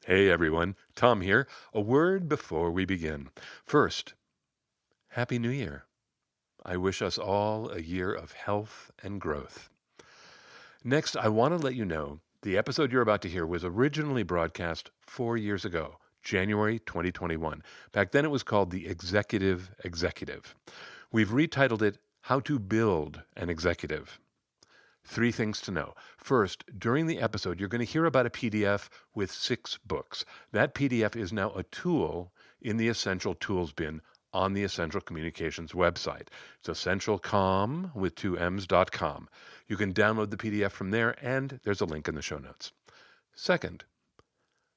Hey everyone, Tom here. A word before we begin. First, Happy New Year. I wish us all a year of health and growth. Next, I want to let you know the episode you're about to hear was originally broadcast 4 years ago, January 2021. Back then it was called The Executive Executive. We've retitled it How to Build an Executive. 3 things to know. First, during the episode, you're going to hear about a PDF with 6 books. That PDF is now a tool in the Essential Tools bin on the Essential Communications website. It's essentialcom with 2ms.com. You can download the PDF from there, and there's a link in the show notes. Second,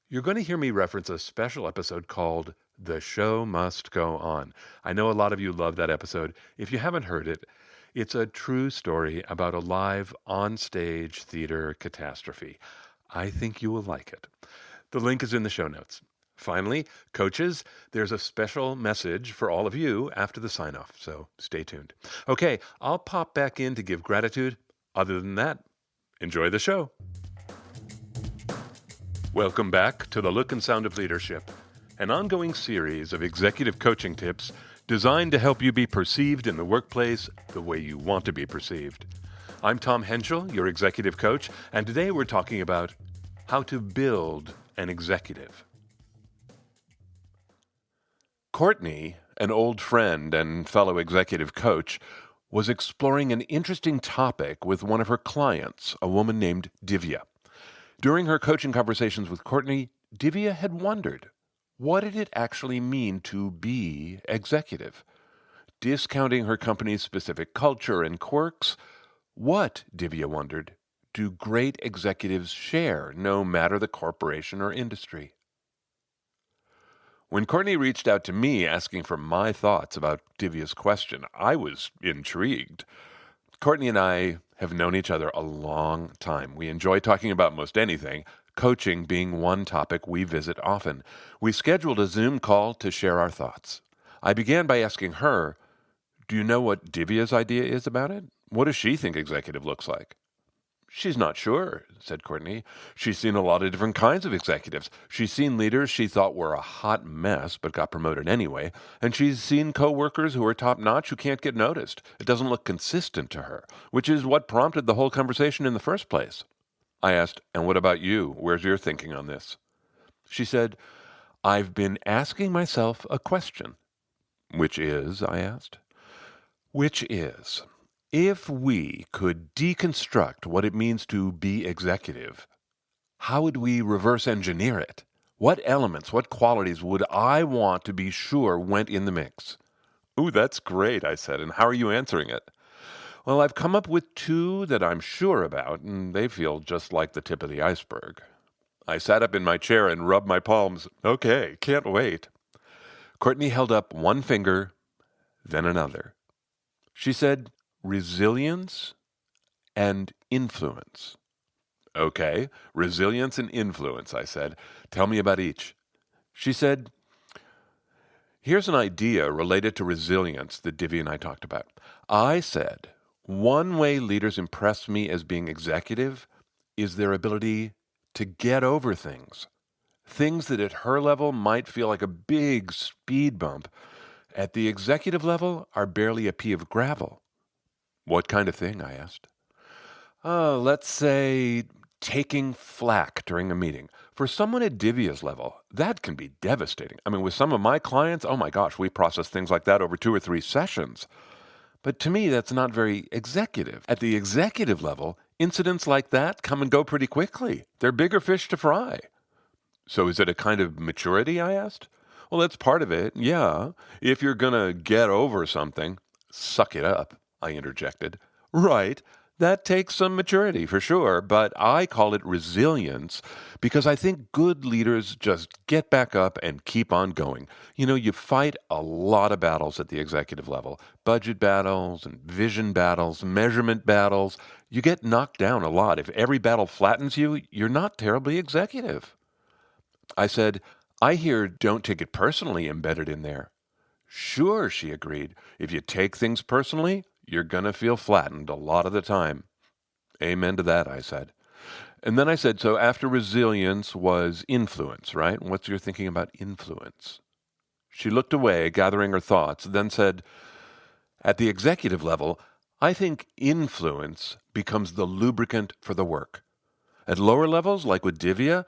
you're going to hear me reference a special episode called The Show Must Go On. I know a lot of you love that episode. If you haven't heard it, it's a true story about a live on-stage theater catastrophe. I think you will like it. The link is in the show notes. Finally, coaches, there's a special message for all of you after the sign-off, so stay tuned. Okay, I'll pop back in to give gratitude. Other than that, enjoy the show. Welcome back to The Look and Sound of Leadership, an ongoing series of executive coaching tips designed to help you be perceived in the workplace the way you want to be perceived. I'm Tom Henschel, your executive coach, and today we're talking about how to build an executive. Courtney, an old friend and fellow executive coach, was exploring an interesting topic with one of her clients, a woman named Divya. During her coaching conversations with Courtney, Divya had wondered, what did it actually mean to be executive? Discounting her company's specific culture and quirks, what, Divya wondered, do great executives share, no matter the corporation or industry? When Courtney reached out to me asking for my thoughts about Divya's question, I was intrigued. Courtney and I have known each other a long time. We enjoy talking about most anything, coaching being one topic we visit often. We scheduled a Zoom call to share our thoughts. I began by asking her, do you know what Divya's idea is about it? What does she think executive looks like? She's not sure, said Courtney. She's seen a lot of different kinds of executives. She's seen leaders she thought were a hot mess but got promoted anyway, and she's seen coworkers who are top-notch who can't get noticed. It doesn't look consistent to her, which is what prompted the whole conversation in the first place. I asked, and what about you? Where's your thinking on this? She said, I've been asking myself a question. Which is, I asked. Which is, if we could deconstruct what it means to be executive, how would we reverse engineer it? What elements, what qualities would I want to be sure went in the mix? Ooh, that's great, I said, and how are you answering it? Well, I've come up with 2 that I'm sure about, and they feel just like the tip of the iceberg. I sat up in my chair and rubbed my palms. Okay, can't wait. Courtney held up one finger, then another. She said, resilience and influence. Okay, resilience and influence, I said. Tell me about each. She said, here's an idea related to resilience that Divya and I talked about. I said, one way leaders impress me as being executive is their ability to get over things. Things that at her level might feel like a big speed bump, at the executive level are barely a pea of gravel. What kind of thing? I asked. Let's say taking flack during a meeting. For someone at Divya's level, that can be devastating. I mean, with some of my clients, oh my gosh, we process things like that over 2 or 3 sessions. But to me, that's not very executive. At the executive level, incidents like that come and go pretty quickly. They're bigger fish to fry. So is it a kind of maturity, I asked? Well, that's part of it, yeah. If you're going to get over something, suck it up, I interjected. Right. That takes some maturity for sure, but I call it resilience because I think good leaders just get back up and keep on going. You know, you fight a lot of battles at the executive level, budget battles and vision battles, measurement battles. You get knocked down a lot. If every battle flattens you, you're not terribly executive. I said, I hear don't take it personally embedded in there. Sure, she agreed. If you take things personally, you're going to feel flattened a lot of the time. Amen to that, I said. And then I said, so after resilience was influence, right? What's your thinking about influence? She looked away, gathering her thoughts, then said, at the executive level, I think influence becomes the lubricant for the work. At lower levels, like with Divya,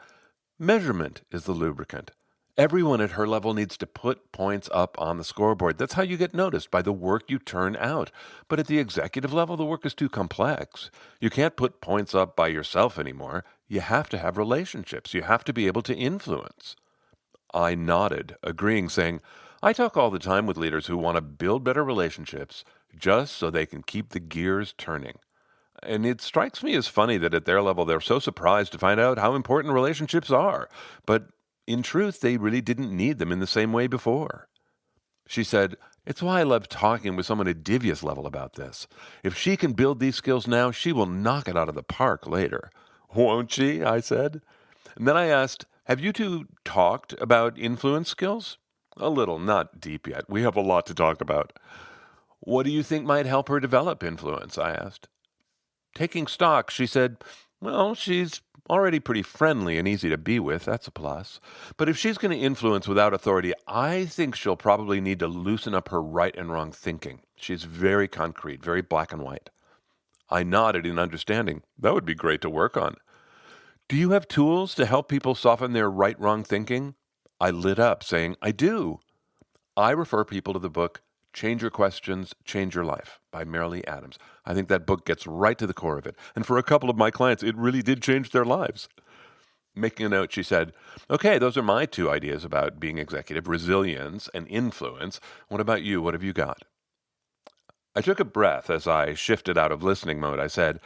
measurement is the lubricant. Everyone at her level needs to put points up on the scoreboard. That's how you get noticed, by the work you turn out. But at the executive level, the work is too complex. You can't put points up by yourself anymore. You have to have relationships. You have to be able to influence. I nodded, agreeing, saying, I talk all the time with leaders who want to build better relationships just so they can keep the gears turning. And it strikes me as funny that at their level they're so surprised to find out how important relationships are. But in truth, they really didn't need them in the same way before. She said, it's why I love talking with someone at Divya's level about this. If she can build these skills now, she will knock it out of the park later. Won't she? I said. And then I asked, have you two talked about influence skills? A little, not deep yet. We have a lot to talk about. What do you think might help her develop influence? I asked. Taking stock, she said, well, she's already pretty friendly and easy to be with. That's a plus. But if she's going to influence without authority, I think she'll probably need to loosen up her right and wrong thinking. She's very concrete, very black and white. I nodded in understanding. That would be great to work on. Do you have tools to help people soften their right-wrong thinking? I lit up, saying, I do. I refer people to the book Change Your Questions, Change Your Life by Marilee Adams. I think that book gets right to the core of it. And for a couple of my clients, it really did change their lives. Making a note, she said, okay, those are my two ideas about being executive, resilience and influence. What about you? What have you got? I took a breath as I shifted out of listening mode. I said,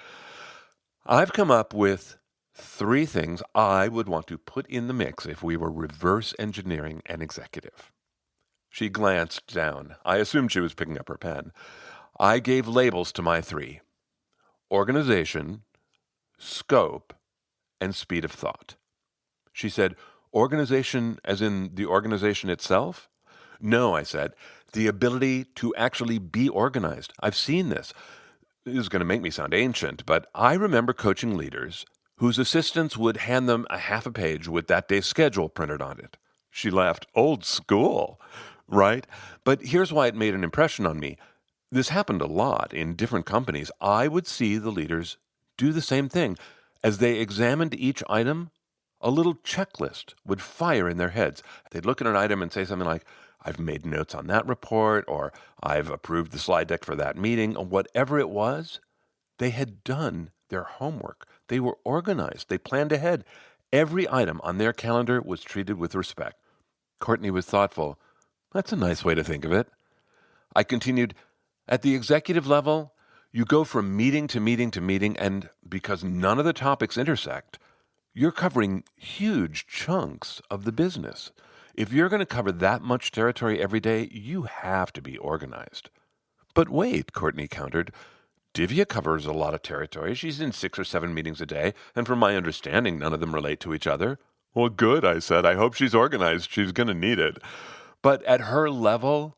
I've come up with 3 things I would want to put in the mix if we were reverse engineering an executive. She glanced down. I assumed she was picking up her pen. I gave labels to my 3. Organization, scope, and speed of thought. She said, organization as in the organization itself? No, I said, the ability to actually be organized. I've seen this. This is going to make me sound ancient, but I remember coaching leaders whose assistants would hand them a half a page with that day's schedule printed on it. She laughed. Old school, right? But here's why it made an impression on me. This happened a lot in different companies. I would see the leaders do the same thing. As they examined each item, a little checklist would fire in their heads. They'd look at an item and say something like, I've made notes on that report, or I've approved the slide deck for that meeting, or whatever it was. They had done their homework. They were organized. They planned ahead. Every item on their calendar was treated with respect. Courtney was thoughtful. That's a nice way to think of it. I continued, at the executive level, you go from meeting to meeting to meeting, and because none of the topics intersect, you're covering huge chunks of the business. If you're going to cover that much territory every day, you have to be organized. But wait, Courtney countered. Divya covers a lot of territory. She's in 6 or 7 meetings a day, and from my understanding, none of them relate to each other. Well, good, I said. I hope she's organized. She's going to need it. But at her level,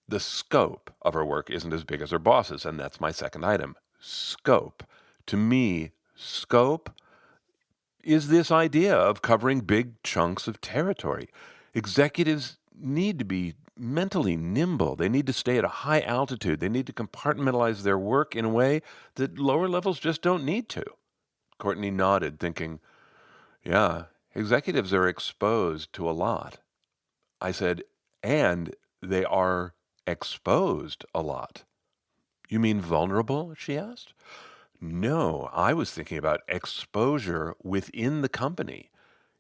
the scope of her work isn't as big as her boss's, and that's my second item. Scope. To me, scope is this idea of covering big chunks of territory. Executives need to be mentally nimble. They need to stay at a high altitude. They need to compartmentalize their work in a way that lower levels just don't need to. Courtney nodded, thinking, yeah, executives are exposed to a lot. I said, and they are exposed a lot. You mean vulnerable? She asked. No, I was thinking about exposure within the company.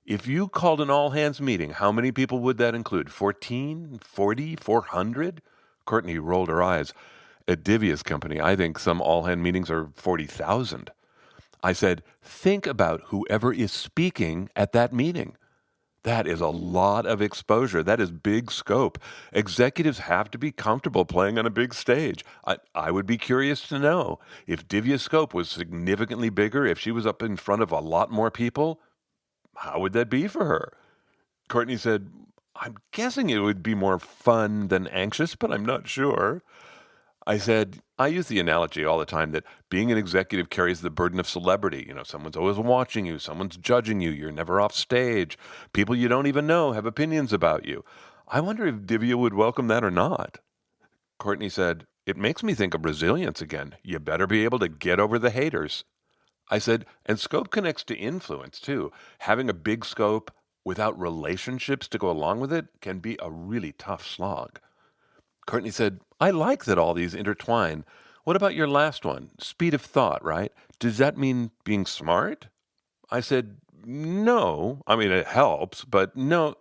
If you called an all-hands meeting, how many people would that include? 14, 40, 400? Courtney rolled her eyes. At Divya's company, I think some all-hand meetings are 40,000. I said, think about whoever is speaking at that meeting. That is a lot of exposure. That is big scope. Executives have to be comfortable playing on a big stage. I would be curious to know if Divya's scope was significantly bigger, if she was up in front of a lot more people, how would that be for her? Courtney said, I'm guessing it would be more fun than anxious, but I'm not sure. I said, I use the analogy all the time that being an executive carries the burden of celebrity. Someone's always watching you, someone's judging you, you're never off stage. People you don't even know have opinions about you. I wonder if Divya would welcome that or not. Courtney said, it makes me think of resilience again. You better be able to get over the haters. I said, and scope connects to influence too. Having a big scope without relationships to go along with it can be a really tough slog. Courtney said, I like that all these intertwine. What about your last one? Speed of thought, right? Does that mean being smart? I said, no. I mean, it helps, but no.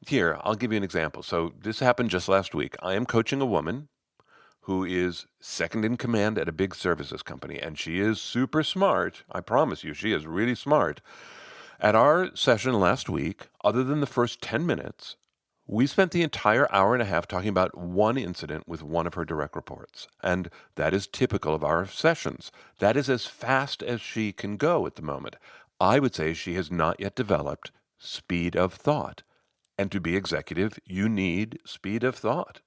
Here, I'll give you an example. So this happened just last week. I am coaching a woman who is second in command at a big services company, and she is super smart. I promise you, she is really smart. At our session last week, other than the first 10 minutes, we spent the entire hour and a half talking about one incident with one of her direct reports. And that is typical of our sessions. That is as fast as she can go at the moment. I would say she has not yet developed speed of thought. And to be executive, you need speed of thought.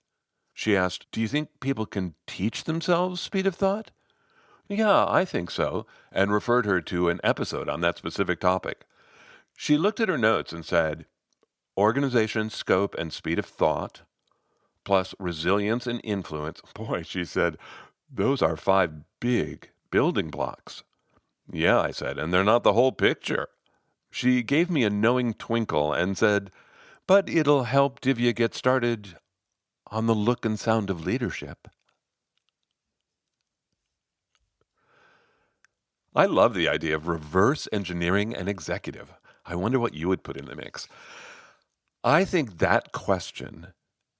She asked, do you think people can teach themselves speed of thought? Yeah, I think so, and referred her to an episode on that specific topic. She looked at her notes and said, organization, scope, and speed of thought, plus resilience and influence. Boy, she said, those are 5 big building blocks. Yeah, I said, and they're not the whole picture. She gave me a knowing twinkle and said, but it'll help Divya get started on the look and sound of leadership. I love the idea of reverse engineering an executive. I wonder what you would put in the mix. I think that question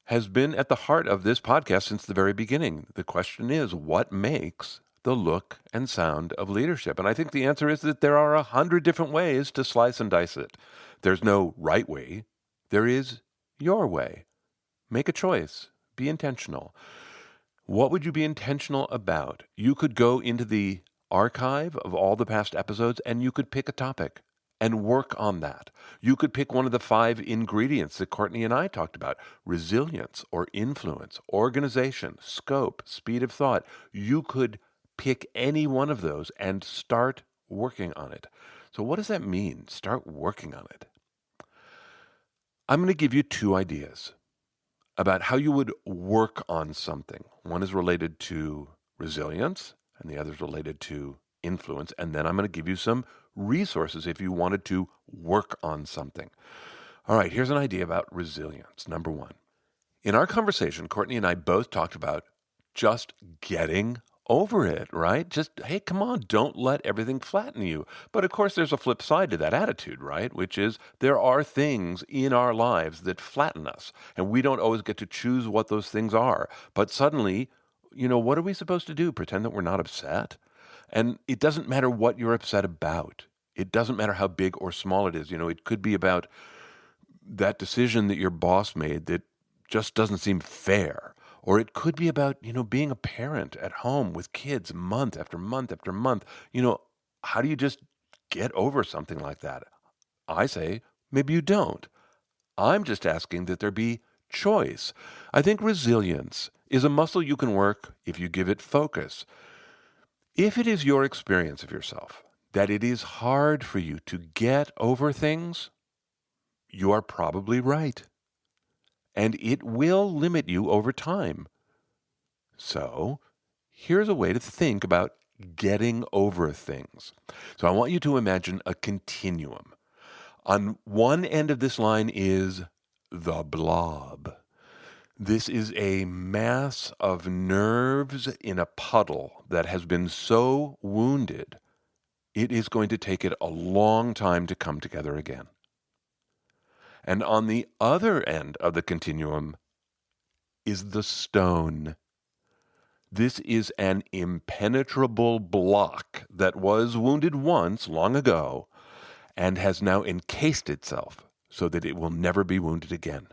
has been at the heart of this podcast since the very beginning. The question is, what makes the look and sound of leadership? And I think the answer is that there are 100 different ways to slice and dice it. There's no right way. There is your way. Make a choice. Be intentional. What would you be intentional about? You could go into the archive of all the past episodes and you could pick a topic and work on that. You could pick one of the 5 ingredients that Courtney and I talked about: resilience or influence, organization, scope, speed of thought. You could pick any one of those and start working on it. So what does that mean? Start working on it. I'm going to give you 2 ideas about how you would work on something. One is related to resilience and the other is related to influence. And then I'm going to give you some resources if you wanted to work on something. All right, here's an idea about resilience. Number 1. In our conversation, Courtney and I both talked about just getting over it, right? Just, hey, come on, don't let everything flatten you. But of course, there's a flip side to that attitude, right? Which is there are things in our lives that flatten us, and we don't always get to choose what those things are. But suddenly, what are we supposed to do? Pretend that we're not upset? And it doesn't matter what you're upset about. It doesn't matter how big or small it is. It could be about that decision that your boss made that just doesn't seem fair. Or it could be about, being a parent at home with kids month after month after month. How do you just get over something like that? I say, maybe you don't. I'm just asking that there be choice. I think resilience is a muscle you can work if you give it focus. If it is your experience of yourself that it is hard for you to get over things, you are probably right. And it will limit you over time. So here's a way to think about getting over things. So I want you to imagine a continuum. On one end of this line is the blob. This is a mass of nerves in a puddle that has been so wounded, it is going to take it a long time to come together again. And on the other end of the continuum is the stone. This is an impenetrable block that was wounded once long ago and has now encased itself so that it will never be wounded again.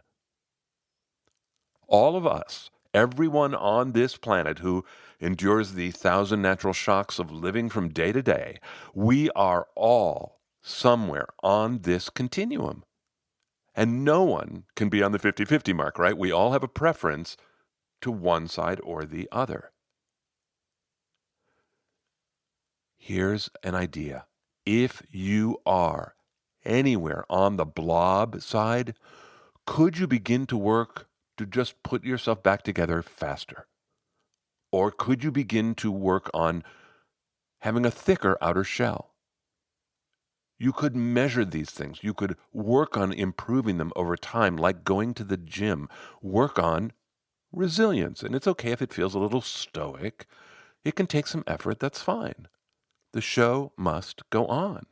All of us, everyone on this planet who endures the 1,000 natural shocks of living from day to day, we are all somewhere on this continuum. And no one can be on the 50-50 mark, right? We all have a preference to one side or the other. Here's an idea. If you are anywhere on the blob side, could you begin to work to just put yourself back together faster? Or could you begin to work on having a thicker outer shell? You could measure these things. You could work on improving them over time, like going to the gym. Work on resilience. And it's okay if it feels a little stoic. It can take some effort. That's fine. The show must go on.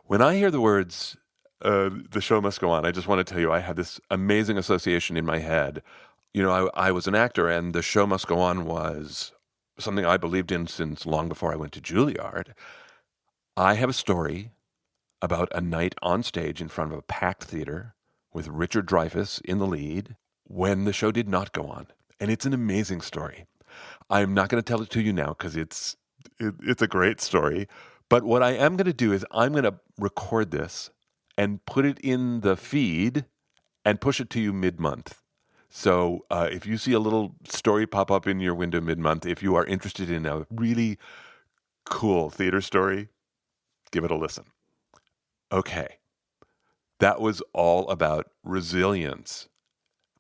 When I hear the words, the show must go on, I just want to tell you I have this amazing association in my head. You know, I was an actor, and the show must go on was something I believed in since long before I went to Juilliard. I have a story about a night on stage in front of a packed theater with Richard Dreyfuss in the lead when the show did not go on. And it's an amazing story. I'm not going to tell it to you now because it's a great story. But what I am going to do is I'm going to record this and put it in the feed and push it to you mid-month. So if you see a little story pop up in your window mid-month, if you are interested in a really cool theater story, give it a listen. Okay, that was all about resilience.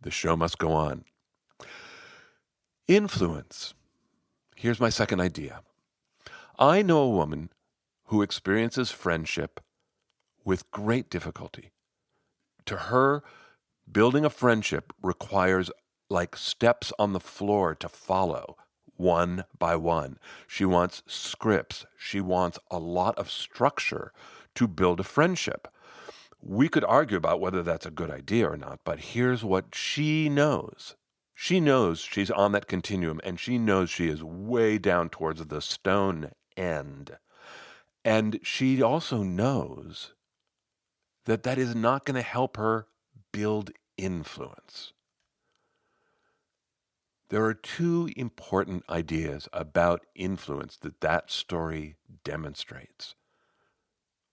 The show must go on. Influence. Here's my second idea. I know a woman who experiences friendship with great difficulty. To her, building a friendship requires like steps on the floor to follow, one by one. She wants scripts. She wants a lot of structure to build a friendship. We could argue about whether that's a good idea or not, but here's what she knows. She knows she's on that continuum, and she knows she is way down towards the stone end. And she also knows that that is not going to help her build influence. There are two important ideas about influence that story demonstrates.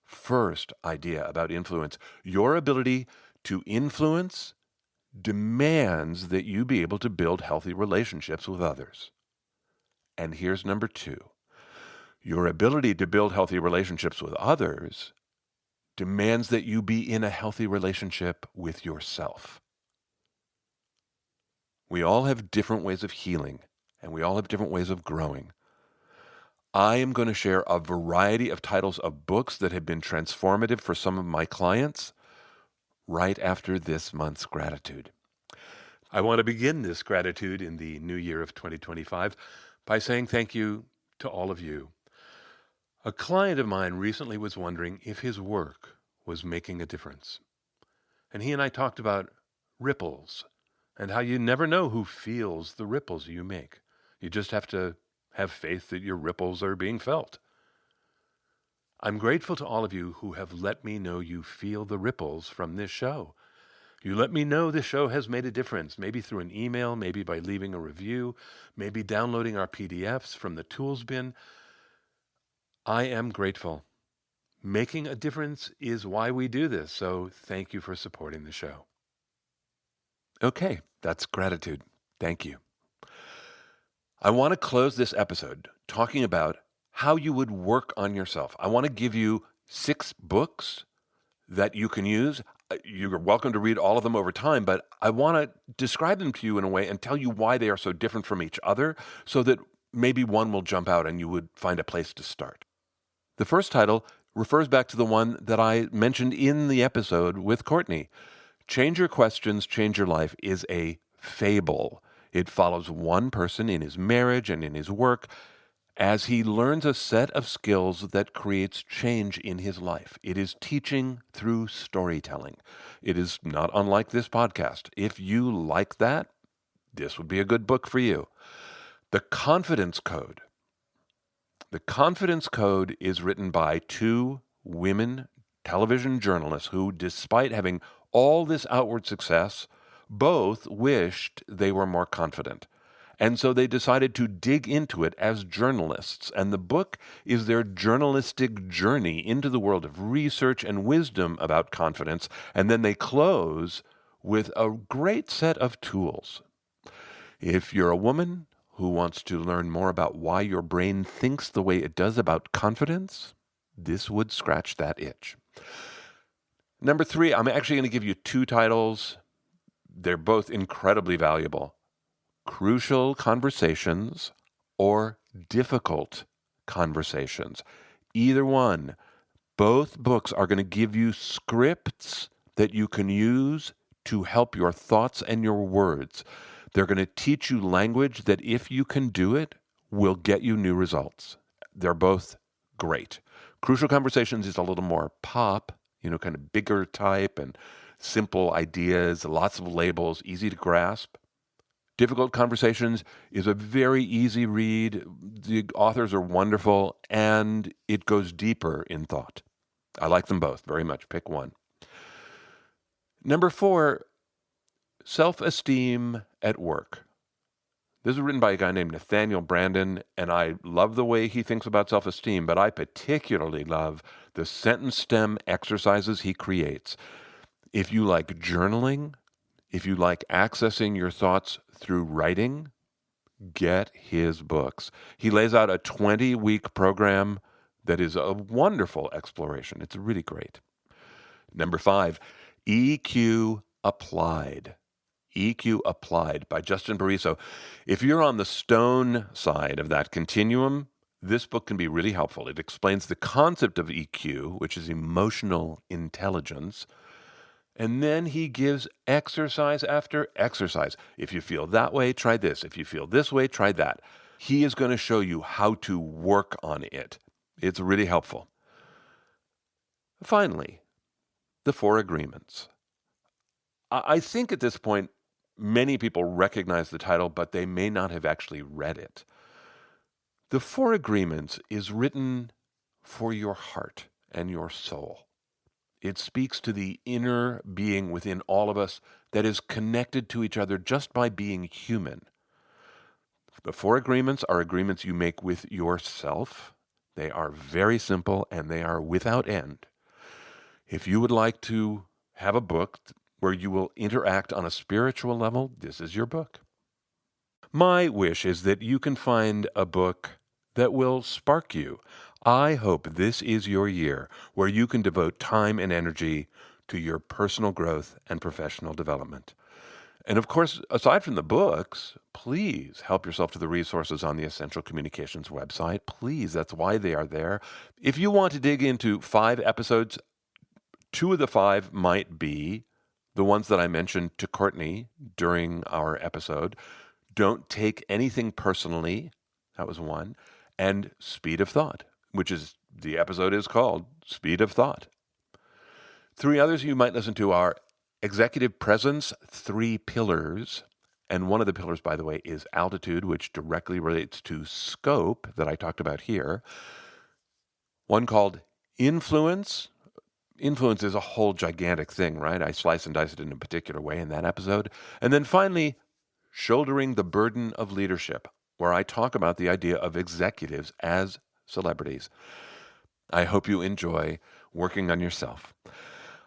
First idea about influence, your ability to influence demands that you be able to build healthy relationships with others. And here's number two. Your ability to build healthy relationships with others demands that you be in a healthy relationship with yourself. We all have different ways of healing, and we all have different ways of growing. I am going to share a variety of titles of books that have been transformative for some of my clients right after this month's gratitude. I want to begin this gratitude in the new year of 2025 by saying thank you to all of you. A client of mine recently was wondering if his work was making a difference. And he and I talked about ripples and how you never know who feels the ripples you make. You just have to have faith that your ripples are being felt. I'm grateful to all of you who have let me know you feel the ripples from this show. You let me know this show has made a difference, maybe through an email, maybe by leaving a review, maybe downloading our PDFs from the tools bin. I am grateful. Making a difference is why we do this, so thank you for supporting the show. Okay, that's gratitude. Thank you. I want to close this episode talking about how you would work on yourself. I want to give you 6 books that you can use. You're welcome to read all of them over time, but I want to describe them to you in a way and tell you why they are so different from each other so that maybe one will jump out and you would find a place to start. The first title refers back to the one that I mentioned in the episode with Courtney. Change Your Questions, Change Your Life is a fable. It follows one person in his marriage and in his work as he learns a set of skills that creates change in his life. It is teaching through storytelling. It is not unlike this podcast. If you like that, this would be a good book for you. The Confidence Code. The Confidence Code is written by 2 women television journalists who, despite having all this outward success, both wished they were more confident. And so they decided to dig into it as journalists. And the book is their journalistic journey into the world of research and wisdom about confidence. And then they close with a great set of tools. If you're a woman who wants to learn more about why your brain thinks the way it does about confidence, this would scratch that itch. Number 3, I'm actually going to give you 2 titles. They're both incredibly valuable. Crucial Conversations or Difficult Conversations. Either one. Both books are going to give you scripts that you can use to help your thoughts and your words. They're going to teach you language that, if you can do it, will get you new results. They're both great. Crucial Conversations is a little more pop, kind of bigger type and simple ideas, lots of labels, easy to grasp. Difficult Conversations is a very easy read. The authors are wonderful, and it goes deeper in thought. I like them both very much. Pick one. Number 4, Self-Esteem at Work. This is written by a guy named Nathaniel Brandon, and I love the way he thinks about self-esteem, but I particularly love the sentence stem exercises he creates. If you like journaling, if you like accessing your thoughts through writing, get his books. He lays out a 20-week program that is a wonderful exploration. It's really great. Number 5, EQ Applied. EQ Applied by Justin Bariso. If you're on the stone side of that continuum, this book can be really helpful. It explains the concept of EQ, which is emotional intelligence. And then he gives exercise after exercise. If you feel that way, try this. If you feel this way, try that. He is going to show you how to work on it. It's really helpful. Finally, the 4 Agreements. I think at this point, many people recognize the title, but they may not have actually read it. The 4 Agreements is written for your heart and your soul. It speaks to the inner being within all of us that is connected to each other just by being human. The 4 Agreements are agreements you make with yourself. They are very simple and they are without end. If you would like to have a book where you will interact on a spiritual level, this is your book. My wish is that you can find a book that will spark you. I hope this is your year where you can devote time and energy to your personal growth and professional development. And of course, aside from the books, please help yourself to the resources on the Essential Communications website. Please, that's why they are there. If you want to dig into 5 episodes, 2 of the 5 might be the ones that I mentioned to Courtney during our episode. Don't take anything personally. That was 1. And Speed of Thought, which is, the episode is called Speed of Thought. 3 others you might listen to are Executive Presence, 3 Pillars. And one of the pillars, by the way, is altitude, which directly relates to scope that I talked about here. One called Influence. Influence is a whole gigantic thing, right? I slice and dice it in a particular way in that episode. And then finally, Shouldering the Burden of Leadership, where I talk about the idea of executives as celebrities. I hope you enjoy working on yourself.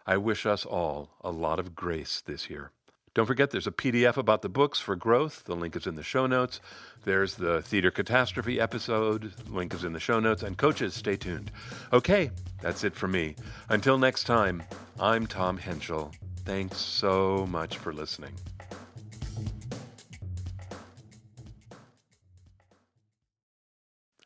I wish us all a lot of grace this year. Don't forget, there's a PDF about the books for growth. The link is in the show notes. There's the Theater Catastrophe episode. The link is in the show notes. And coaches, stay tuned. Okay, that's it for me. Until next time, I'm Tom Henschel. Thanks so much for listening.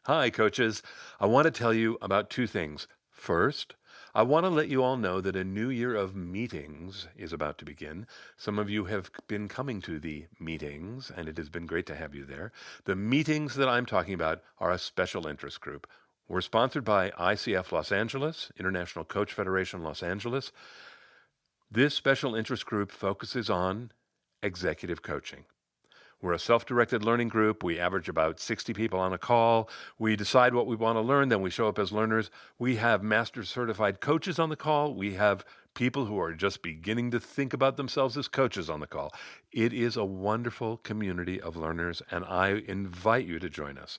Hi, coaches. I want to tell you about 2 things. First, I want to let you all know that a new year of meetings is about to begin. Some of you have been coming to the meetings, and it has been great to have you there. The meetings that I'm talking about are a special interest group. We're sponsored by ICF Los Angeles, International Coach Federation Los Angeles. This special interest group focuses on executive coaching. We're a self-directed learning group. We average about 60 people on a call. We decide what we want to learn, then we show up as learners. We have master certified coaches on the call. We have people who are just beginning to think about themselves as coaches on the call. It is a wonderful community of learners, and I invite you to join us.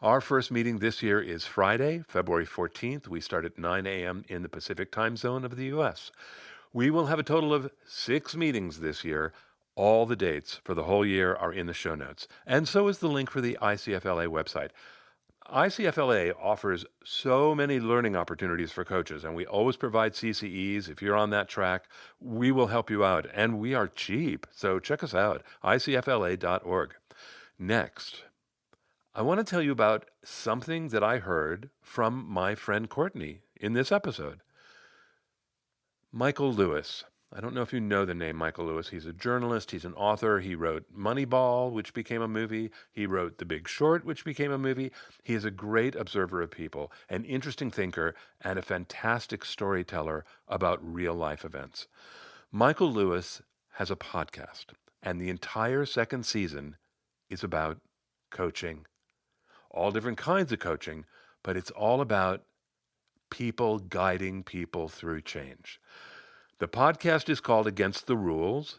Our first meeting this year is Friday, February 14th. We start at 9 a.m. in the Pacific time zone of the U.S. We will have a total of 6 meetings this year, All the dates for the whole year are in the show notes, and so is the link for the ICFLA website. ICFLA offers so many learning opportunities for coaches, and we always provide CCEs. If you're on that track, we will help you out, and we are cheap. So check us out, icfla.org. Next, I want to tell you about something that I heard from my friend Courtney in this episode. Michael Lewis. I don't know if you know the name Michael Lewis. He's a journalist. He's an author. He wrote Moneyball, which became a movie. He wrote The Big Short, which became a movie. He is a great observer of people, an interesting thinker, and a fantastic storyteller about real-life events. Michael Lewis has a podcast, and the entire second season is about coaching. All different kinds of coaching, but it's all about people guiding people through change. The podcast is called Against the Rules.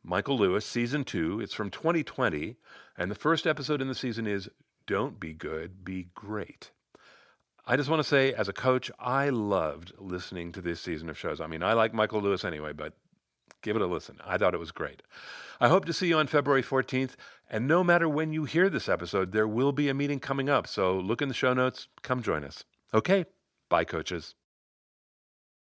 Michael Lewis, Season 2. It's from 2020. And the first episode in the season is Don't Be Good, Be Great. I just want to say, as a coach, I loved listening to this season of shows. I mean, I like Michael Lewis anyway, but give it a listen. I thought it was great. I hope to see you on February 14th. And no matter when you hear this episode, there will be a meeting coming up. So look in the show notes. Come join us. Okay. Bye, coaches.